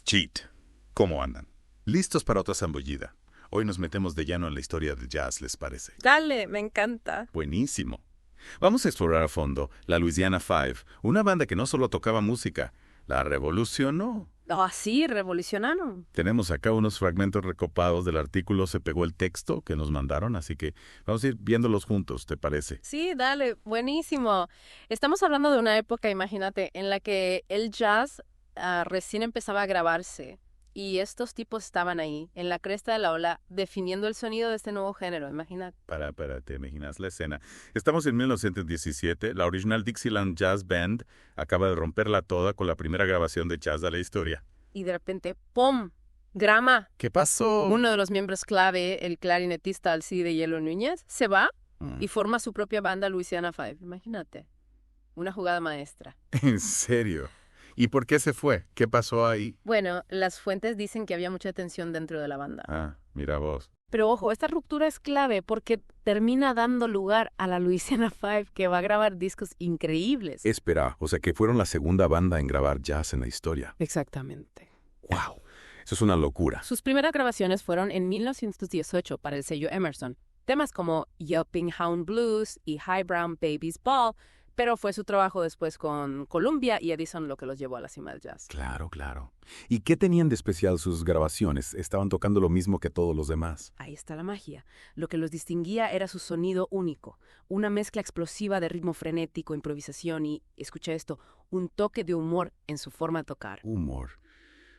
Cheat. ¿Cómo andan? ¿Listos para otra zambullida? Hoy nos metemos de lleno en la historia del jazz, ¿les parece? Dale, me encanta. Buenísimo. Vamos a explorar a fondo la Louisiana Five, una banda que no solo tocaba música, la revolucionó. Ah, sí, revolucionaron. Tenemos acá unos fragmentos recopados del artículo Se pegó el texto que nos mandaron, así que vamos a ir viéndolos juntos, ¿te parece? Sí, dale, buenísimo. Estamos hablando de una época, imagínate, en la que el jazz recién empezaba a grabarse y estos tipos estaban ahí, en la cresta de la ola, definiendo el sonido de este nuevo género, imagínate. ¿Te imaginas la escena? Estamos en 1917, la original Dixieland Jazz Band acaba de romperla toda con la primera grabación de jazz de la historia. Y de repente, ¡pum! Grama. ¿Qué pasó? Uno de los miembros clave, el clarinetista Alcide Hielo Núñez, se va y forma su propia banda Louisiana Five. Imagínate. Una jugada maestra. ¿En serio? ¿Y por qué se fue? ¿Qué pasó ahí? Bueno, las fuentes dicen que había mucha tensión dentro de la banda. Ah, mira vos. Pero ojo, esta ruptura es clave porque termina dando lugar a la Louisiana Five, que va a grabar discos increíbles. Espera, o sea que fueron la segunda banda en grabar jazz en la historia. Exactamente. ¡Wow! Eso es una locura. Sus primeras grabaciones fueron en 1918 para el sello Emerson. Temas como Yelping Hound Blues y High Brown Baby's Ball, pero fue su trabajo después con Columbia y Edison lo que los llevó a la cima del jazz. Claro, claro. ¿Y qué tenían de especial sus grabaciones? ¿Estaban tocando lo mismo que todos los demás? Ahí está la magia. Lo que los distinguía era su sonido único, una mezcla explosiva de ritmo frenético, improvisación y, escucha esto, un toque de humor en su forma de tocar. Humor.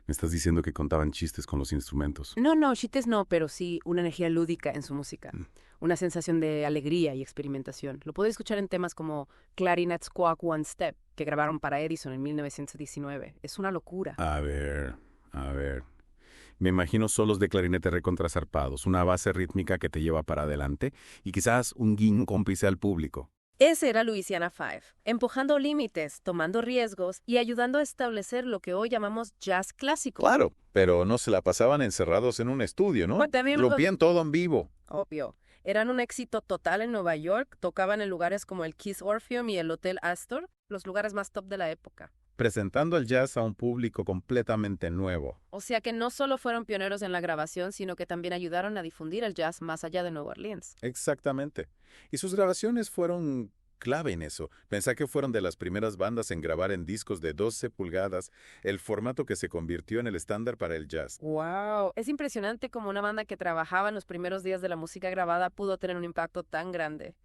Me estás diciendo que contaban chistes con los instrumentos. No, chistes no, pero sí una energía lúdica en su música. Una sensación de alegría y experimentación. Lo puedes escuchar en temas como Clarinet Squawk One Step, que grabaron para Edison en 1919. Es una locura. A ver. Me imagino solos de clarinete recontrazarpados, una base rítmica que te lleva para adelante y quizás un guiño cómplice al público. Ese era Louisiana Five, empujando límites, tomando riesgos y ayudando a establecer lo que hoy llamamos jazz clásico. Claro, pero no se la pasaban encerrados en un estudio, ¿no? Pues también Rompían todo en vivo. Obvio. Eran un éxito total en Nueva York, tocaban en lugares como el Kiss Orpheum y el Hotel Astor, los lugares más top de la época. Presentando el jazz a un público completamente nuevo. O sea que no solo fueron pioneros en la grabación, sino que también ayudaron a difundir el jazz más allá de Nueva Orleans. Exactamente. Y sus grabaciones fueron clave en eso. Pensá que fueron de las primeras bandas en grabar en discos de 12 pulgadas, el formato que se convirtió en el estándar para el jazz. ¡Wow! Es impresionante cómo una banda que trabajaba en los primeros días de la música grabada pudo tener un impacto tan grande.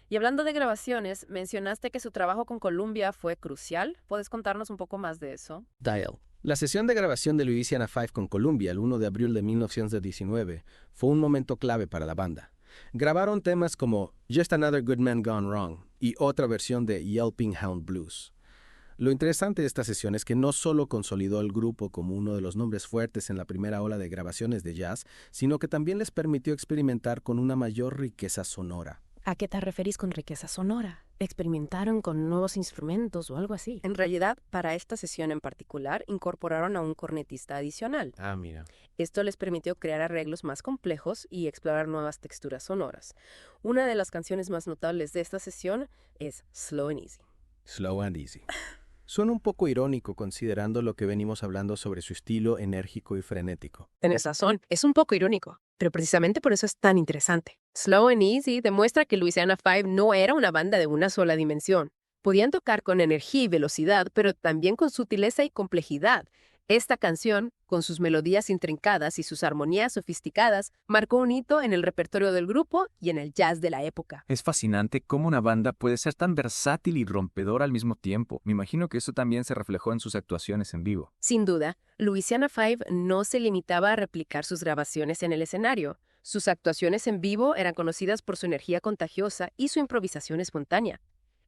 Y hablando de grabaciones, mencionaste que su trabajo con Columbia fue crucial. ¿Puedes contarnos un poco más de eso? Dial. La sesión de grabación de Louisiana Five con Columbia el 1 de abril de 1919 fue un momento clave para la banda. Grabaron temas como Just Another Good Man Gone Wrong y otra versión de Yelping Hound Blues. Lo interesante de esta sesión es que no solo consolidó el grupo como uno de los nombres fuertes en la primera ola de grabaciones de jazz, sino que también les permitió experimentar con una mayor riqueza sonora. ¿A qué te referís con riqueza sonora? ¿Experimentaron con nuevos instrumentos o algo así? En realidad, para esta sesión en particular, incorporaron a un cornetista adicional. Ah, mira. Esto les permitió crear arreglos más complejos y explorar nuevas texturas sonoras. Una de las canciones más notables de esta sesión es Slow and Easy. Slow and Easy. Suena un poco irónico considerando lo que venimos hablando sobre su estilo enérgico y frenético. Tenés razón, es un poco irónico, pero precisamente por eso es tan interesante. Slow and Easy demuestra que Louisiana Five no era una banda de una sola dimensión. Podían tocar con energía y velocidad, pero también con sutileza y complejidad. Esta canción, con sus melodías intrincadas y sus armonías sofisticadas, marcó un hito en el repertorio del grupo y en el jazz de la época. Es fascinante cómo una banda puede ser tan versátil y rompedora al mismo tiempo. Me imagino que eso también se reflejó en sus actuaciones en vivo. Sin duda, Louisiana Five no se limitaba a replicar sus grabaciones en el escenario. Sus actuaciones en vivo eran conocidas por su energía contagiosa y su improvisación espontánea.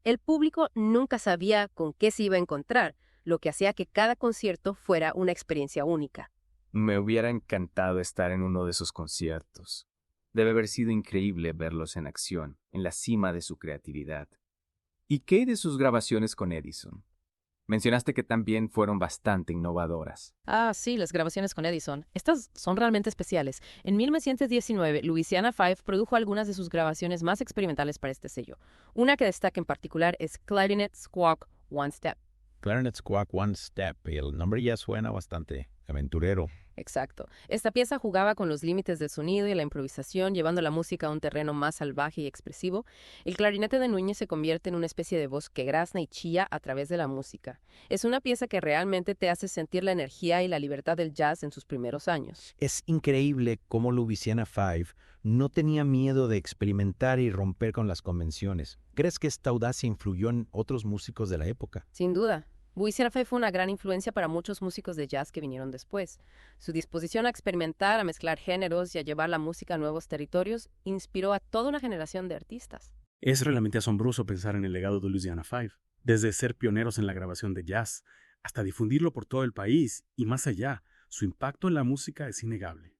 El público nunca sabía con qué se iba a encontrar, lo que hacía que cada concierto fuera una experiencia única. Me hubiera encantado estar en uno de esos conciertos. Debe haber sido increíble verlos en acción, en la cima de su creatividad. ¿Y qué de sus grabaciones con Edison? Mencionaste que también fueron bastante innovadoras. Ah, sí, las grabaciones con Edison. Estas son realmente especiales. En 1919, Louisiana Five produjo algunas de sus grabaciones más experimentales para este sello. Una que destaca en particular es Clarinet Squawk One Step. Clarinet Squawk One Step, y el nombre ya suena bastante aventurero. Exacto. Esta pieza jugaba con los límites del sonido y la improvisación, llevando la música a un terreno más salvaje y expresivo. El clarinete de Núñez se convierte en una especie de voz que grazna y chilla a través de la música. Es una pieza que realmente te hace sentir la energía y la libertad del jazz en sus primeros años. Es increíble cómo Louisiana Five no tenía miedo de experimentar y romper con las convenciones. ¿Crees que esta audacia influyó en otros músicos de la época? Sin duda. Louisiana Five fue una gran influencia para muchos músicos de jazz que vinieron después. Su disposición a experimentar, a mezclar géneros y a llevar la música a nuevos territorios inspiró a toda una generación de artistas. Es realmente asombroso pensar en el legado de Louisiana Five, desde ser pioneros en la grabación de jazz hasta difundirlo por todo el país y más allá. Su impacto en la música es innegable.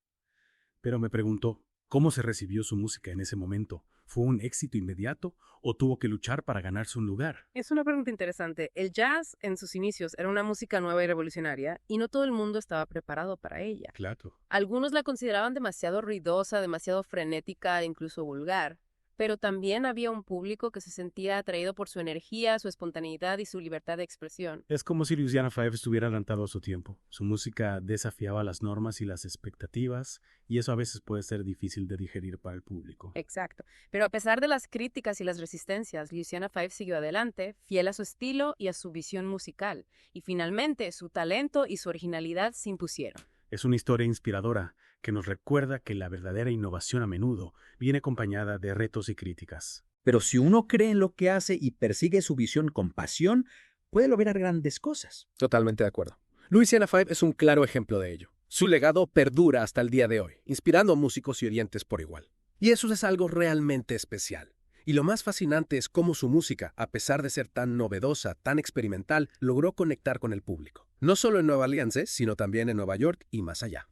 Pero me pregunto, ¿cómo se recibió su música en ese momento? ¿Fue un éxito inmediato o tuvo que luchar para ganarse un lugar? Es una pregunta interesante. El jazz, en sus inicios, era una música nueva y revolucionaria, y no todo el mundo estaba preparado para ella. Claro. Algunos la consideraban demasiado ruidosa, demasiado frenética e incluso vulgar. Pero también había un público que se sentía atraído por su energía, su espontaneidad y su libertad de expresión. Es como si Louisiana Five estuviera adelantado a su tiempo. Su música desafiaba las normas y las expectativas, y eso a veces puede ser difícil de digerir para el público. Exacto. Pero a pesar de las críticas y las resistencias, Louisiana Five siguió adelante, fiel a su estilo y a su visión musical. Y finalmente, su talento y su originalidad se impusieron. Es una historia inspiradora que nos recuerda que la verdadera innovación a menudo viene acompañada de retos y críticas. Pero si uno cree en lo que hace y persigue su visión con pasión, puede lograr grandes cosas. Totalmente de acuerdo. Louisiana Five es un claro ejemplo de ello. Su legado perdura hasta el día de hoy, inspirando a músicos y oyentes por igual. Y eso es algo realmente especial. Y lo más fascinante es cómo su música, a pesar de ser tan novedosa, tan experimental, logró conectar con el público. No solo en Nueva Orleans, sino también en Nueva York y más allá.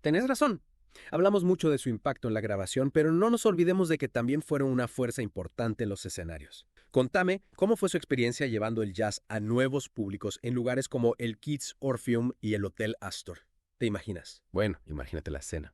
Tenés razón. Hablamos mucho de su impacto en la grabación, pero no nos olvidemos de que también fueron una fuerza importante en los escenarios. Contame cómo fue su experiencia llevando el jazz a nuevos públicos en lugares como el Keith's Orpheum y el Hotel Astor. ¿Te imaginas? Bueno, imagínate la escena.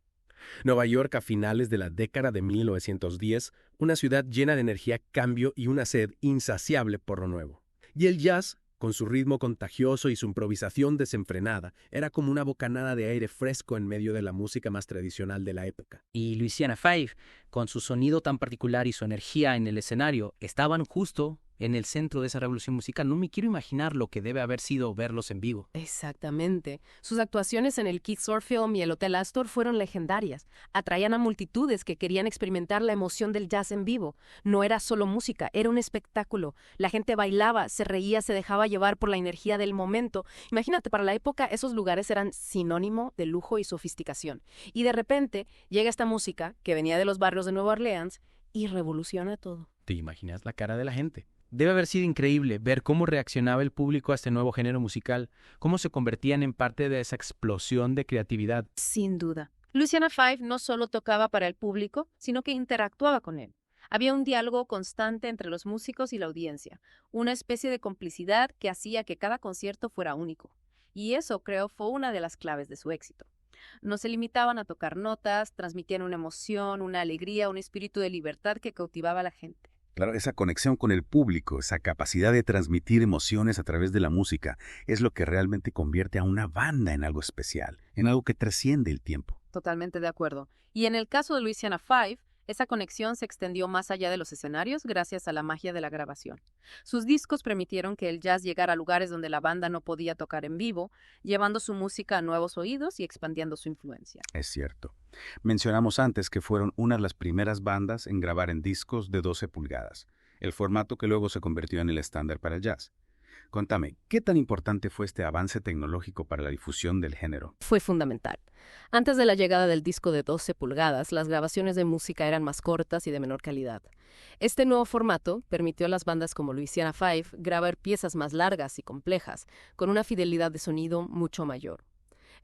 Nueva York a finales de la década de 1910, una ciudad llena de energía, cambio y una sed insaciable por lo nuevo. Y el jazz, con su ritmo contagioso y su improvisación desenfrenada, era como una bocanada de aire fresco en medio de la música más tradicional de la época. Y Louisiana Five, con su sonido tan particular y su energía en el escenario, estaban justo en el centro de esa revolución musical. No me quiero imaginar lo que debe haber sido verlos en vivo. Exactamente. Sus actuaciones en el Keith's Orpheum y el Hotel Astor fueron legendarias. Atraían a multitudes que querían experimentar la emoción del jazz en vivo. No era solo música, era un espectáculo. La gente bailaba, se reía, se dejaba llevar por la energía del momento. Imagínate, para la época esos lugares eran sinónimo de lujo y sofisticación. Y de repente llega esta música que venía de los barrios de Nueva Orleans y revoluciona todo. ¿Te imaginas la cara de la gente? Debe haber sido increíble ver cómo reaccionaba el público a este nuevo género musical, cómo se convertían en parte de esa explosión de creatividad. Sin duda. Louisiana Five no solo tocaba para el público, sino que interactuaba con él. Había un diálogo constante entre los músicos y la audiencia, una especie de complicidad que hacía que cada concierto fuera único. Y eso, creo, fue una de las claves de su éxito. No se limitaban a tocar notas, transmitían una emoción, una alegría, un espíritu de libertad que cautivaba a la gente. Claro, esa conexión con el público, esa capacidad de transmitir emociones a través de la música, es lo que realmente convierte a una banda en algo especial, en algo que trasciende el tiempo. Totalmente de acuerdo. Y en el caso de Louisiana Five, esa conexión se extendió más allá de los escenarios gracias a la magia de la grabación. Sus discos permitieron que el jazz llegara a lugares donde la banda no podía tocar en vivo, llevando su música a nuevos oídos y expandiendo su influencia. Es cierto. Mencionamos antes que fueron una de las primeras bandas en grabar en discos de 12 pulgadas, el formato que luego se convirtió en el estándar para el jazz. Contame, ¿qué tan importante fue este avance tecnológico para la difusión del género? Fue fundamental. Antes de la llegada del disco de 12 pulgadas, las grabaciones de música eran más cortas y de menor calidad. Este nuevo formato permitió a las bandas como Louisiana Five grabar piezas más largas y complejas, con una fidelidad de sonido mucho mayor.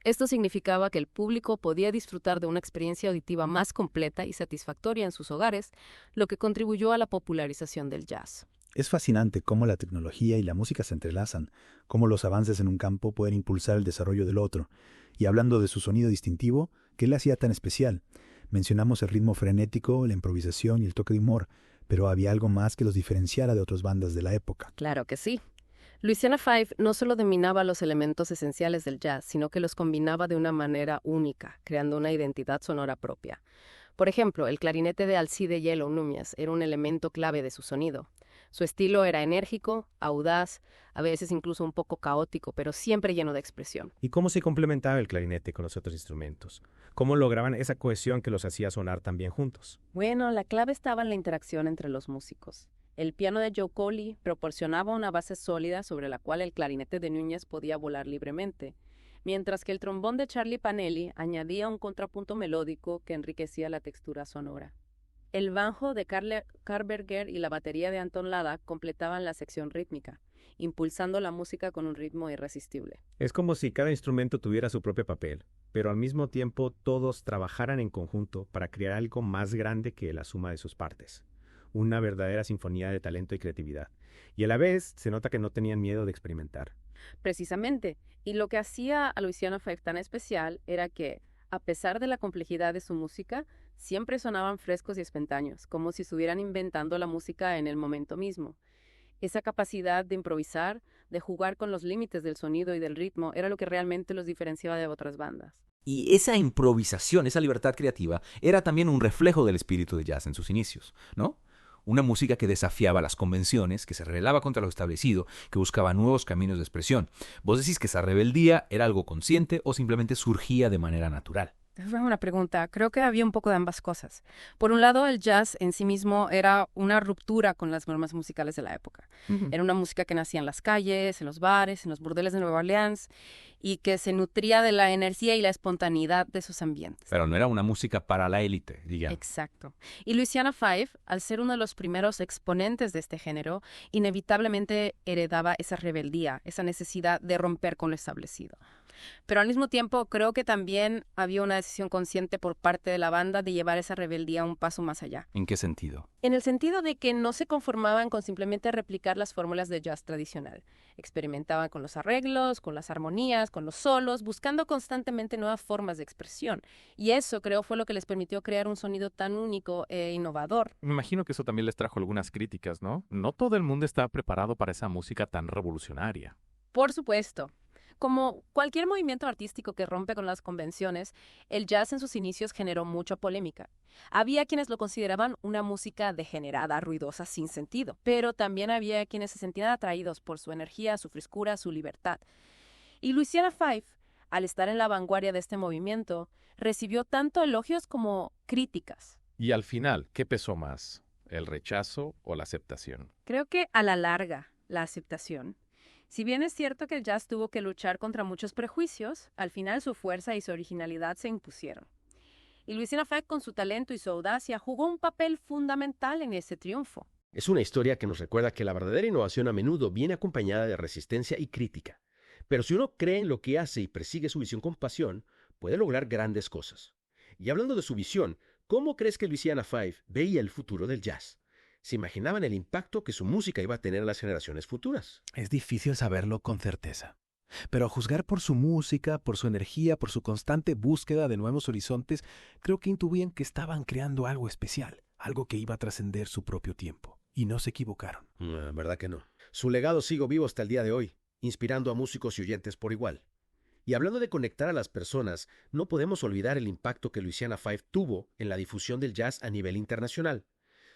Esto significaba que el público podía disfrutar de una experiencia auditiva más completa y satisfactoria en sus hogares, lo que contribuyó a la popularización del jazz. Es fascinante cómo la tecnología y la música se entrelazan, cómo los avances en un campo pueden impulsar el desarrollo del otro. Y hablando de su sonido distintivo, ¿qué le hacía tan especial? Mencionamos el ritmo frenético, la improvisación y el toque de humor, pero había algo más que los diferenciara de otras bandas de la época. Claro que sí. Louisiana Five no solo dominaba los elementos esenciales del jazz, sino que los combinaba de una manera única, creando una identidad sonora propia. Por ejemplo, el clarinete de Alcide Yellow Núñez era un elemento clave de su sonido. Su estilo era enérgico, audaz, a veces incluso un poco caótico, pero siempre lleno de expresión. ¿Y cómo se complementaba el clarinete con los otros instrumentos? ¿Cómo lograban esa cohesión que los hacía sonar tan bien juntos? Bueno, la clave estaba en la interacción entre los músicos. El piano de Joe Coley proporcionaba una base sólida sobre la cual el clarinete de Núñez podía volar libremente, mientras que el trombón de Charlie Panelli añadía un contrapunto melódico que enriquecía la textura sonora. El banjo de Carl Berger y la batería de Anton Lada completaban la sección rítmica, impulsando la música con un ritmo irresistible. Es como si cada instrumento tuviera su propio papel, pero al mismo tiempo todos trabajaran en conjunto para crear algo más grande que la suma de sus partes. Una verdadera sinfonía de talento y creatividad. Y a la vez se nota que no tenían miedo de experimentar. Precisamente, y lo que hacía a Louisiana Five tan especial era que, a pesar de la complejidad de su música, siempre sonaban frescos y espontáneos, como si estuvieran inventando la música en el momento mismo. Esa capacidad de improvisar, de jugar con los límites del sonido y del ritmo, era lo que realmente los diferenciaba de otras bandas. Y esa improvisación, esa libertad creativa, era también un reflejo del espíritu de jazz en sus inicios, ¿no? Una música que desafiaba las convenciones, que se rebelaba contra lo establecido, que buscaba nuevos caminos de expresión. ¿Vos decís que esa rebeldía era algo consciente o simplemente surgía de manera natural? Es una pregunta. Creo que había un poco de ambas cosas. Por un lado, el jazz en sí mismo era una ruptura con las normas musicales de la época. Era una música que nacía en las calles, en los bares, en los burdeles de Nueva Orleans, y que se nutría de la energía y la espontaneidad de sus ambientes. Pero no era una música para la élite, digamos. Exacto. Y Louisiana Five, al ser uno de los primeros exponentes de este género, inevitablemente heredaba esa rebeldía, esa necesidad de romper con lo establecido. Pero al mismo tiempo creo que también había una decisión consciente por parte de la banda de llevar esa rebeldía un paso más allá. ¿En qué sentido? En el sentido de que no se conformaban con simplemente replicar las fórmulas de jazz tradicional. Experimentaban con los arreglos, con las armonías, con los solos, buscando constantemente nuevas formas de expresión. Y eso creo fue lo que les permitió crear un sonido tan único e innovador. Me imagino que eso también les trajo algunas críticas, ¿no? No todo el mundo está preparado para esa música tan revolucionaria. Por supuesto. Como cualquier movimiento artístico que rompe con las convenciones, el jazz en sus inicios generó mucha polémica. Había quienes lo consideraban una música degenerada, ruidosa, sin sentido, pero también había quienes se sentían atraídos por su energía, su frescura, su libertad. Y Louisiana Five, al estar en la vanguardia de este movimiento, recibió tanto elogios como críticas. Y al final, ¿qué pesó más? ¿El rechazo o la aceptación? Creo que a la larga, la aceptación. Si bien es cierto que el jazz tuvo que luchar contra muchos prejuicios, al final su fuerza y su originalidad se impusieron. Y Louisiana Five, con su talento y su audacia, jugó un papel fundamental en ese triunfo. Es una historia que nos recuerda que la verdadera innovación a menudo viene acompañada de resistencia y crítica. Pero si uno cree en lo que hace y persigue su visión con pasión, puede lograr grandes cosas. Y hablando de su visión, ¿cómo crees que Louisiana Five veía el futuro del jazz? ¿Se imaginaban el impacto que su música iba a tener en las generaciones futuras? Es difícil saberlo con certeza. Pero a juzgar por su música, por su energía, por su constante búsqueda de nuevos horizontes, creo que intuían que estaban creando algo especial, algo que iba a trascender su propio tiempo. Y no se equivocaron. ¿Verdad que no? Su legado sigue vivo hasta el día de hoy, inspirando a músicos y oyentes por igual. Y hablando de conectar a las personas, no podemos olvidar el impacto que Louisiana Five tuvo en la difusión del jazz a nivel internacional.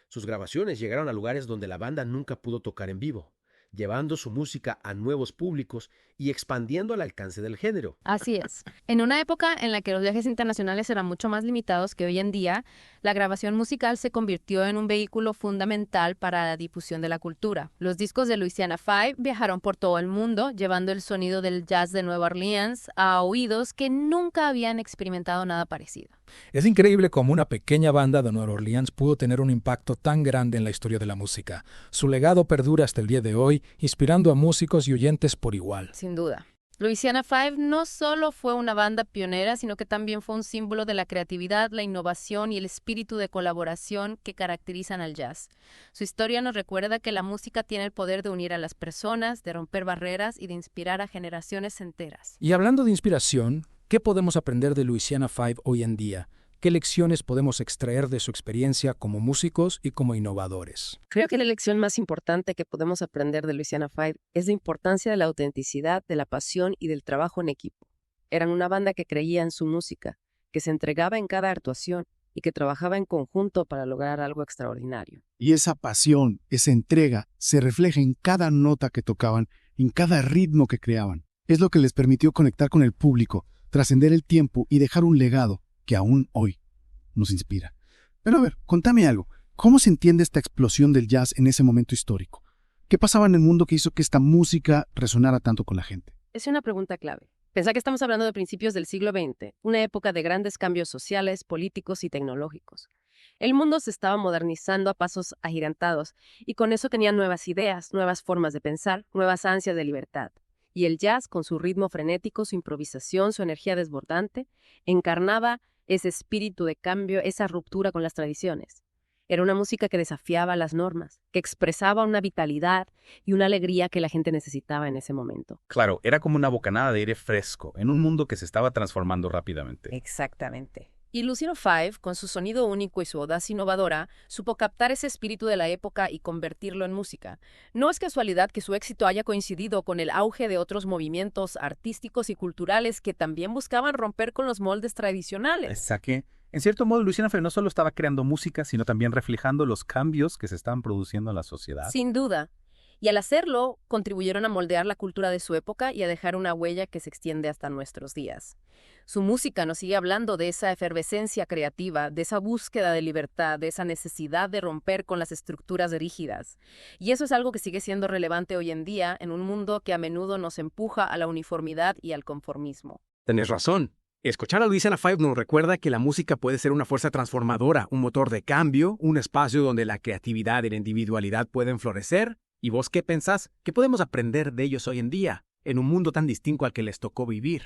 Sus grabaciones llegaron a lugares donde la banda nunca pudo tocar en vivo, llevando su música a nuevos públicos y expandiendo el alcance del género. Así es. En una época en la que los viajes internacionales eran mucho más limitados que hoy en día, la grabación musical se convirtió en un vehículo fundamental para la difusión de la cultura. Los discos de Louisiana Five viajaron por todo el mundo, llevando el sonido del jazz de Nueva Orleans a oídos que nunca habían experimentado nada parecido. Es increíble cómo una pequeña banda de Nueva Orleans pudo tener un impacto tan grande en la historia de la música. Su legado perdura hasta el día de hoy, inspirando a músicos y oyentes por igual. Sin duda. Louisiana Five no solo fue una banda pionera, sino que también fue un símbolo de la creatividad, la innovación y el espíritu de colaboración que caracterizan al jazz. Su historia nos recuerda que la música tiene el poder de unir a las personas, de romper barreras y de inspirar a generaciones enteras. Y hablando de inspiración, ¿qué podemos aprender de Louisiana Five hoy en día? ¿Qué lecciones podemos extraer de su experiencia como músicos y como innovadores? Creo que la lección más importante que podemos aprender de Louisiana Five es la importancia de la autenticidad, de la pasión y del trabajo en equipo. Eran una banda que creía en su música, que se entregaba en cada actuación y que trabajaba en conjunto para lograr algo extraordinario. Y esa pasión, esa entrega, se refleja en cada nota que tocaban, en cada ritmo que creaban. Es lo que les permitió conectar con el público, trascender el tiempo y dejar un legado que aún hoy nos inspira. Pero a ver, contame algo. ¿Cómo se entiende esta explosión del jazz en ese momento histórico? ¿Qué pasaba en el mundo que hizo que esta música resonara tanto con la gente? Es una pregunta clave. Pensá que estamos hablando de principios del siglo XX, una época de grandes cambios sociales, políticos y tecnológicos. El mundo se estaba modernizando a pasos agigantados y con eso tenía nuevas ideas, nuevas formas de pensar, nuevas ansias de libertad. Y el jazz, con su ritmo frenético, su improvisación, su energía desbordante, encarnaba ese espíritu de cambio, esa ruptura con las tradiciones. Era una música que desafiaba las normas, que expresaba una vitalidad y una alegría que la gente necesitaba en ese momento. Claro, era como una bocanada de aire fresco en un mundo que se estaba transformando rápidamente. Exactamente. Y Louisiana Five, con su sonido único y su audacia innovadora, supo captar ese espíritu de la época y convertirlo en música. No es casualidad que su éxito haya coincidido con el auge de otros movimientos artísticos y culturales que también buscaban romper con los moldes tradicionales. Exacto. En cierto modo, Louisiana Five no solo estaba creando música, sino también reflejando los cambios que se estaban produciendo en la sociedad. Sin duda. Y al hacerlo, contribuyeron a moldear la cultura de su época y a dejar una huella que se extiende hasta nuestros días. Su música nos sigue hablando de esa efervescencia creativa, de esa búsqueda de libertad, de esa necesidad de romper con las estructuras rígidas. Y eso es algo que sigue siendo relevante hoy en día en un mundo que a menudo nos empuja a la uniformidad y al conformismo. Tenés razón. Escuchar a Louisiana Five nos recuerda que la música puede ser una fuerza transformadora, un motor de cambio, un espacio donde la creatividad y la individualidad pueden florecer. ¿Y vos qué pensás? ¿Qué podemos aprender de ellos hoy en día, en un mundo tan distinto al que les tocó vivir?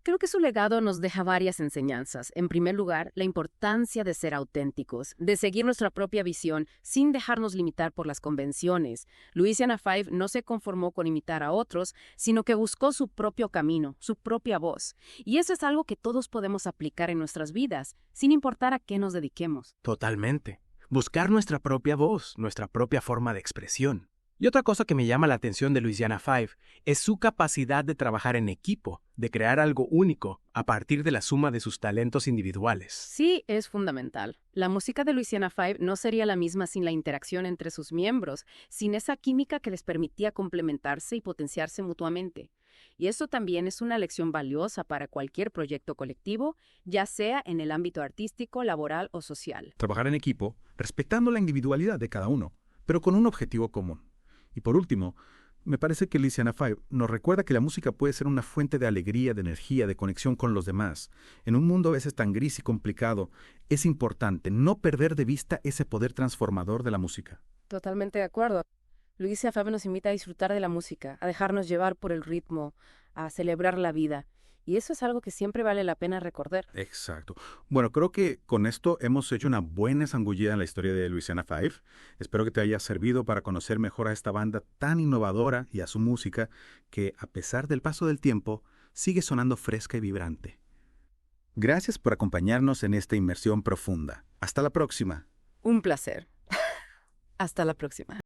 Creo que su legado nos deja varias enseñanzas. En primer lugar, la importancia de ser auténticos, de seguir nuestra propia visión sin dejarnos limitar por las convenciones. Louisiana Five no se conformó con imitar a otros, sino que buscó su propio camino, su propia voz. Y eso es algo que todos podemos aplicar en nuestras vidas, sin importar a qué nos dediquemos. Totalmente. Buscar nuestra propia voz, nuestra propia forma de expresión. Y otra cosa que me llama la atención de Louisiana Five es su capacidad de trabajar en equipo, de crear algo único a partir de la suma de sus talentos individuales. Sí, es fundamental. La música de Louisiana Five no sería la misma sin la interacción entre sus miembros, sin esa química que les permitía complementarse y potenciarse mutuamente. Y eso también es una lección valiosa para cualquier proyecto colectivo, ya sea en el ámbito artístico, laboral o social. Trabajar en equipo, respetando la individualidad de cada uno, pero con un objetivo común. Y por último, me parece que Louisiana Five nos recuerda que la música puede ser una fuente de alegría, de energía, de conexión con los demás. En un mundo a veces tan gris y complicado, es importante no perder de vista ese poder transformador de la música. Totalmente de acuerdo. Louisiana Five nos invita a disfrutar de la música, a dejarnos llevar por el ritmo, a celebrar la vida. Y eso es algo que siempre vale la pena recordar. Exacto. Bueno, creo que con esto hemos hecho una buena zangullida en la historia de Louisiana Five. Espero que te haya servido para conocer mejor a esta banda tan innovadora y a su música que, a pesar del paso del tiempo, sigue sonando fresca y vibrante. Gracias por acompañarnos en esta inmersión profunda. Hasta la próxima. Un placer. Hasta la próxima.